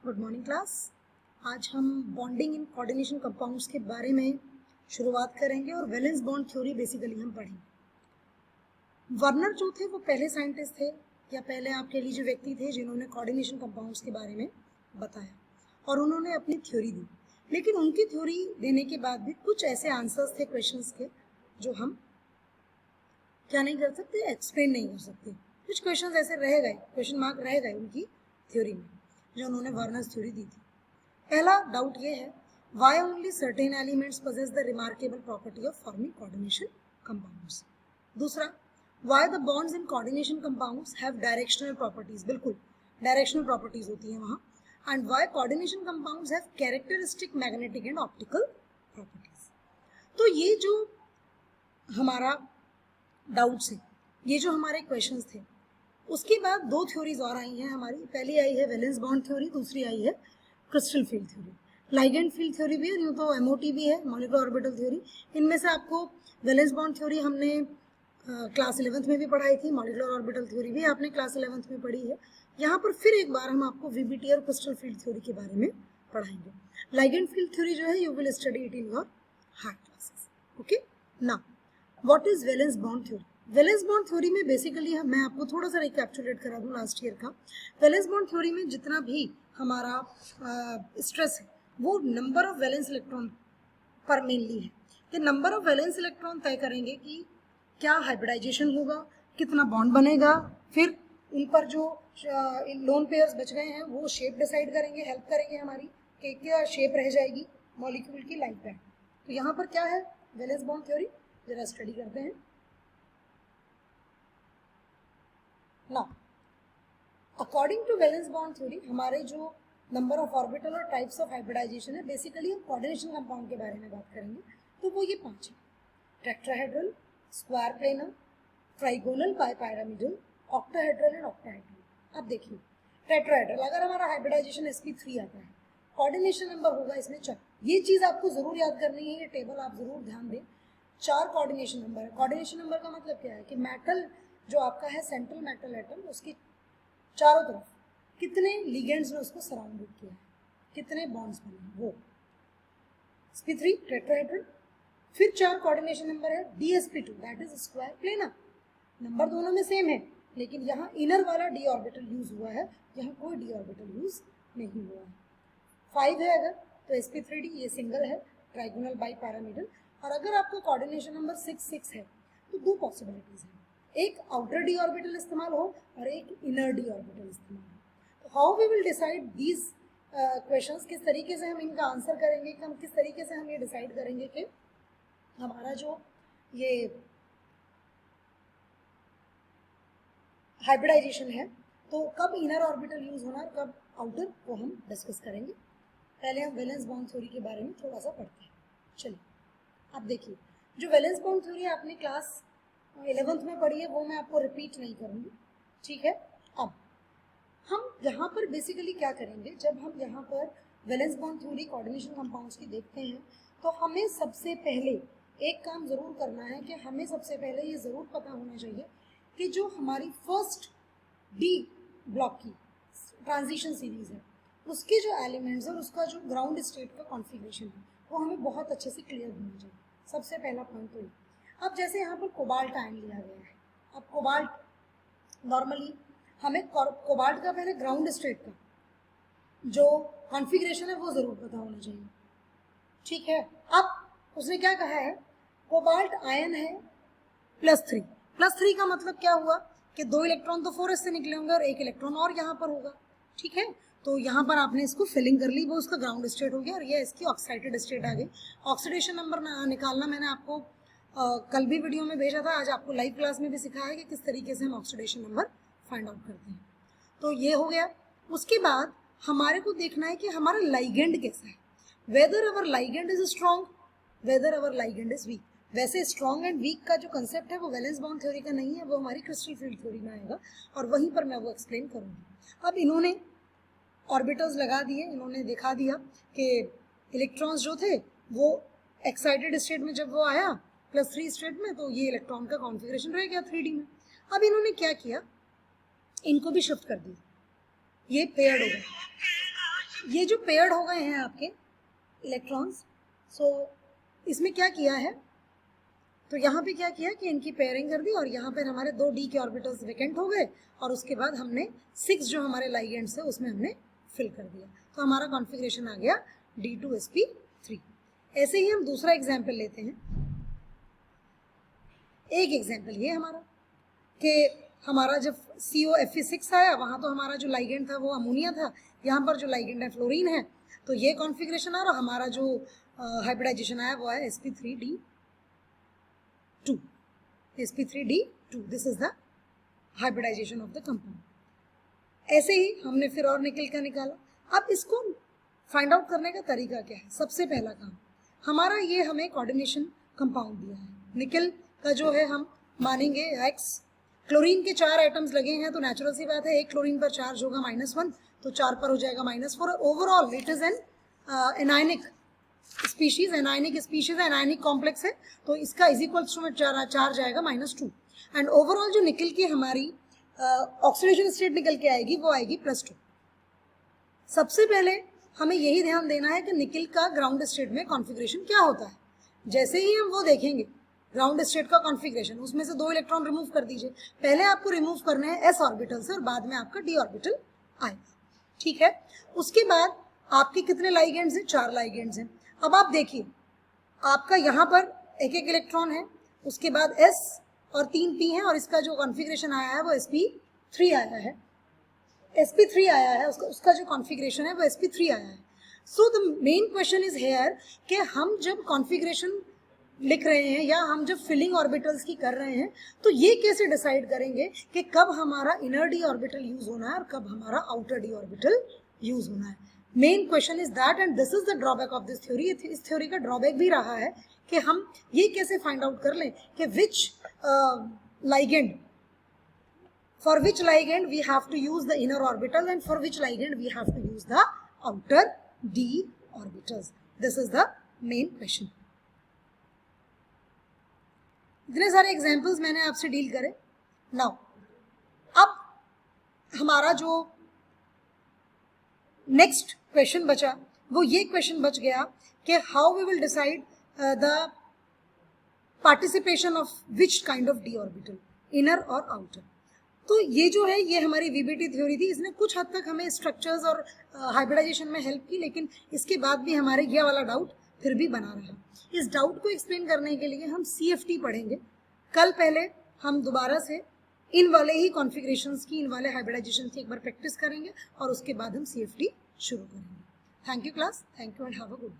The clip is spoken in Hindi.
Good morning class. आज हम बॉन्डिंग इन कोऑर्डिनेशन कंपाउंड्स के बारे में शुरुआत करेंगे और वैलेंस बॉन्ड थ्योरी बेसिकली हम पढ़ेंगे। वर्नर जो थे वो पहले साइंटिस्ट थे या पहले आप कह लीजिए व्यक्ति थे जिन्होंने कोऑर्डिनेशन कंपाउंड्स के बारे में बताया और उन्होंने अपनी थ्योरी दी। लेकिन उनकी थ्योरी देने के बाद भी कुछ ऐसे आंसर्स थे क्वेश्चंस के जो हम क्या नहीं कर सकते, एक्सप्लेन नहीं कर सकते। कुछ क्वेश्चंस ऐसे रह गए, क्वेश्चन मार्क रह गए उनकी थ्योरी में जो उन्होंने वर्नर्स थ्योरी दी थी। पहला डाउट ये है, why only certain elements possess the remarkable property of forming coordination compounds. दूसरा, why the bonds in coordination compounds have directional properties. बिल्कुल डायरेक्शनल प्रॉपर्टीज होती है वहाँ। And why coordination compounds have characteristic magnetic and optical properties. तो ये जो हमारा डाउट्स है, ये जो हमारे क्वेश्चंस थे, उसके बाद दो थ्योरीज और आई हैं हमारी। पहली आई है वैलेंस बॉन्ड थ्योरी, दूसरी आई है crystal field theory. Ligand field theory भी है, यूँ तो एमओटी भी है, मॉलिक्यूलर ऑर्बिटल थ्योरी। इनमें से आपको वैलेंस बॉन्ड थ्योरी हमने क्लास 11th में भी पढ़ाई थी, मॉलिक्यूलर ऑर्बिटल थ्योरी भी आपने क्लास 11th में पढ़ी है। यहाँ पर फिर एक बार हम आपको वीबीटी और क्रिस्टल फील्ड थ्योरी के बारे में पढ़ाएंगे। लाइगेंड फील्ड थ्योरी जो है you will study it in your hard classes. Okay, now what is valence bond theory. Valence bond theory में बेसिकली मैं आपको थोड़ा सा रिकैप्चुलेट करा दूं लास्ट ईयर का। वैलेंस बॉन्ड थ्योरी में जितना भी हमारा स्ट्रेस है वो नंबर ऑफ वैलेंस इलेक्ट्रॉन पर मेनली है। कि नंबर ऑफ वैलेंस इलेक्ट्रॉन तय करेंगे कि क्या हाइब्रिडाइजेशन होगा, कितना बॉन्ड बनेगा, फिर उन पर जो लोन पेयर्स बच गए हैं वो शेप डिसाइड करेंगे, हेल्प करेंगे हमारी कि क्या शेप रह जाएगी मॉलिक्यूल की लाइफ टाइम। तो यहाँ पर क्या है वैलेंस बॉन्ड थ्योरी, जरा स्टडी करते हैं। Now, according to valence bond theory, हमारे जो नंबर ऑफ ऑर्बिटल और टाइप्स ऑफ हाइब्रिडाइजेशन है, बेसिकली हम कोऑर्डिनेशन कंपाउंड के बारे में बात करेंगे। तो वो ये 5 है, tetrahedral, square planar, trigonal, bipyramidal, octahedral and octahedral. अब देखिए टेट्राहेड्रल, अगर हमारा हाइब्रिडाइजेशन sp3 आता है, कोऑर्डिनेशन नंबर होगा इसमें 4। ये चीज आपको जरूर याद करनी है, ये टेबल आप जरूर ध्यान दें। 4 कोऑर्डिनेशन नंबर है। कोऑर्डिनेशन नंबर का मतलब क्या है कि मेटल जो आपका है सेंट्रल मेटल एटम, उसके चारों तरफ कितने लिगेंड्स ने उसको सराउंडेड किया है, कितने बॉन्ड्स बने, वो sp3 टेट्राहेड्रल। फिर 4 कोऑर्डिनेशन नंबर है dsp2, that is square planar. Number दोनों में सेम है लेकिन यहाँ इनर वाला d ऑर्बिटल यूज हुआ है, यहाँ कोई d ऑर्बिटल यूज नहीं हुआ है। 5 है अगर तो sp3d, ये सिंगल है, ट्राइगोनल बाइपिरामिडल। और अगर आपको कोऑर्डिनेशन नंबर 6 है तो 2 पॉसिबिलिटीज है, एक आउटर डी ऑर्बिटल इस्तेमाल हो और एक इनर डी ऑर्बिटल इस्तेमाल हो। तो how we will decide these questions, किस तरीके से हम इनका आंसर करेंगे, कि हम किस तरीके से हम ये डिसाइड करेंगे कि हमारा जो ये हाइब्रिडाइजेशन है तो कब इनर ऑर्बिटल यूज होना है, कब आउटर, वो हम डिस्कस करेंगे। पहले हम वैलेंस बॉन्ड थ्योरी के बारे में थोड़ा सा पढ़ते हैं। चलिए अब देखिए, जो वैलेंस बॉन्ड थ्योरी आपने क्लास 11th में पढ़ी है वो मैं आपको रिपीट नहीं करूँगी, ठीक है। अब हम यहाँ पर बेसिकली क्या करेंगे, जब हम यहाँ पर valence bond theory coordination compounds की देखते हैं तो हमें सबसे पहले एक काम ज़रूर करना है कि हमें सबसे पहले ये ज़रूर पता होना चाहिए कि जो हमारी फर्स्ट डी ब्लॉक की ट्रांजिशन सीरीज है उसके जो एलिमेंट्स और उसका जो ग्राउंड स्टेट का कॉन्फ़िगरेशन है वो हमें बहुत अच्छे से क्लियर होना चाहिए। सबसे पहला पॉइंट तो ये। अब जैसे यहाँ पर कोबाल्ट आयन लिया गया है, अब कोबाल्ट नॉर्मली हमें कोबाल्ट का पहले ग्राउंड स्टेट का जो कॉन्फ़िगरेशन है वो ज़रूर पता होना चाहिए, ठीक है। अब उसने क्या कहा है, कोबाल्ट आयन है +3। +3 का मतलब क्या हुआ कि 2 इलेक्ट्रॉन तो 4s से निकले होंगे और 1 इलेक्ट्रॉन और यहाँ पर होगा, ठीक है। तो यहाँ पर आपने इसको फिलिंग कर ली, वो उसका ग्राउंड स्टेट हो गया और ये इसकी ऑक्साइडेड स्टेट आ गई। ऑक्सीडेशन नंबर निकालना मैंने आपको कल भी वीडियो में भेजा था, आज आपको लाइव क्लास में भी सिखाया है कि किस तरीके से हम ऑक्सीडेशन नंबर फाइंड आउट करते हैं। तो ये हो गया। उसके बाद हमारे को देखना है कि हमारा लाइगेंड कैसा है, whether our ligand is strong, whether our ligand is weak. वैसे स्ट्रॉन्ग एंड वीक का जो कंसेप्ट है वो वैलेंस बॉन्ड थ्योरी का नहीं है, वो हमारी क्रिस्टल फील्ड थ्योरी में आएगा और वहीं पर मैं वो एक्सप्लेन करूँगी। अब इन्होंने ऑर्बिटल्स लगा दिए, इन्होंने दिखा दिया कि इलेक्ट्रॉन्स जो थे वो एक्साइटेड स्टेट में जब वो आया +3 स्टेट में तो ये इलेक्ट्रॉन का कॉन्फ़िगरेशन रह गया 3D में। अब इन्होंने क्या किया, इनको भी शिफ्ट कर दिया, ये पेयर्ड हो गया। ये जो पेयर्ड हो गए हैं आपके इलेक्ट्रॉन्स, सो इसमें क्या किया है, तो यहाँ पे क्या किया कि इनकी पेयरिंग कर दी और यहाँ पर हमारे 2 d के ऑर्बिटल्स वेकेंट हो गए और उसके बाद हमने 6 जो हमारे लाइगेंड्स है उसमें हमने फिल कर दिया, तो हमारा कॉन्फ़िगरेशन आ गया D2sp3। ऐसे ही हम दूसरा एग्जाम्पल लेते हैं। एक एग्जाम्पल ये हमारा कि हमारा जब COFe6 आया वहाँ तो हमारा जो लाइगेंड था वो अमोनिया था, यहाँ पर जो लाइगेंड है फ्लोरीन है, तो ये कॉन्फ़िगरेशन आ रहा, हमारा जो हाइब्रिडाइजेशन आया वो है sp3d2, sp3d2, this is the hybridization of the compound. ऐसे ही हमने फिर और निकल का निकाला। अब इसको फाइंड आउट करने का तरीका क्या है? सबसे पहला काम हमारा ये हमें कोऑर्डिनेशन कंपाउंड दिया है, निकल का जो है हम मानेंगे X, क्लोरीन के 4 एटम्स लगे हैं तो नेचुरल सी बात है एक क्लोरीन पर चार्ज होगा -1, तो 4 पर हो जाएगा -4। Overall it is an anionic species, anionic species है, एनायनिक कॉम्प्लेक्स है, तो इसका इज इक्वल्स टू चार्ज आएगा -2। एंड ओवरऑल जो निकल की हमारी ऑक्सीडेशन स्टेट निकल के आएगी वो आएगी +2। सबसे पहले हमें यही ध्यान देना है कि निकल का ग्राउंड स्टेट में कॉन्फ़िगरेशन क्या होता है। जैसे ही हम वो देखेंगे ग्राउंड स्टेट का कॉन्फ़िगरेशन, उसमें से 2 इलेक्ट्रॉन रिमूव कर दीजिए। पहले आपको रिमूव करने हैं s ऑर्बिटल से और बाद में आपका d ऑर्बिटल आएगा, ठीक है। उसके बाद आपके कितने लाइगेंड्स हैं? 4 लाइगेंड्स हैं। अब आप देखिए आपका यहाँ पर एक इलेक्ट्रॉन है, उसके बाद s और 3 p हैं और इसका जो कॉन्फ़िगरेशन आया है वो sp3 आया है, sp3 आया है, उसका जो कॉन्फ़िगरेशन है वो sp3 आया है। So the main question is here कि हम जब कॉन्फ़िगरेशन लिख रहे हैं या हम जब फिलिंग ऑर्बिटल्स की कर रहे हैं तो ये कैसे डिसाइड करेंगे कि कब हमारा इनर डी ऑर्बिटल यूज होना है और कब हमारा आउटर डी ऑर्बिटल यूज होना है। Main question is that and this is the drawback of this theory. इस थ्योरी का ड्रॉबैक भी रहा है कि हम ये कैसे फाइंड आउट कर लें कि विच ligand, for which ligand we have to use the inner orbital and for which ligand we have to use the outer d orbitals. This is the main question. इतने सारे एग्जाम्पल्स मैंने आपसे डील करे। नाउ अब हमारा जो नेक्स्ट क्वेश्चन बचा वो ये क्वेश्चन बच गया कि how we will decide the participation of which kind of d orbital, inner और आउटर। तो ये जो है ये हमारी वीबीटी थ्योरी थी, इसने कुछ हद तक हमें स्ट्रक्चर्स और हाइब्रिडाइजेशन में हेल्प की, लेकिन इसके बाद भी हमारे ये वाला डाउट फिर भी बना रहा। इस डाउट को एक्सप्लेन करने के लिए हम CFT पढ़ेंगे कल। पहले हम दोबारा से इन वाले ही कॉन्फ़िगरेशंस की, इन वाले हाइब्रिडाइजेशन की एक बार प्रैक्टिस करेंगे और उसके बाद हम CFT शुरू करेंगे। Thank you class, thank you and have a good day.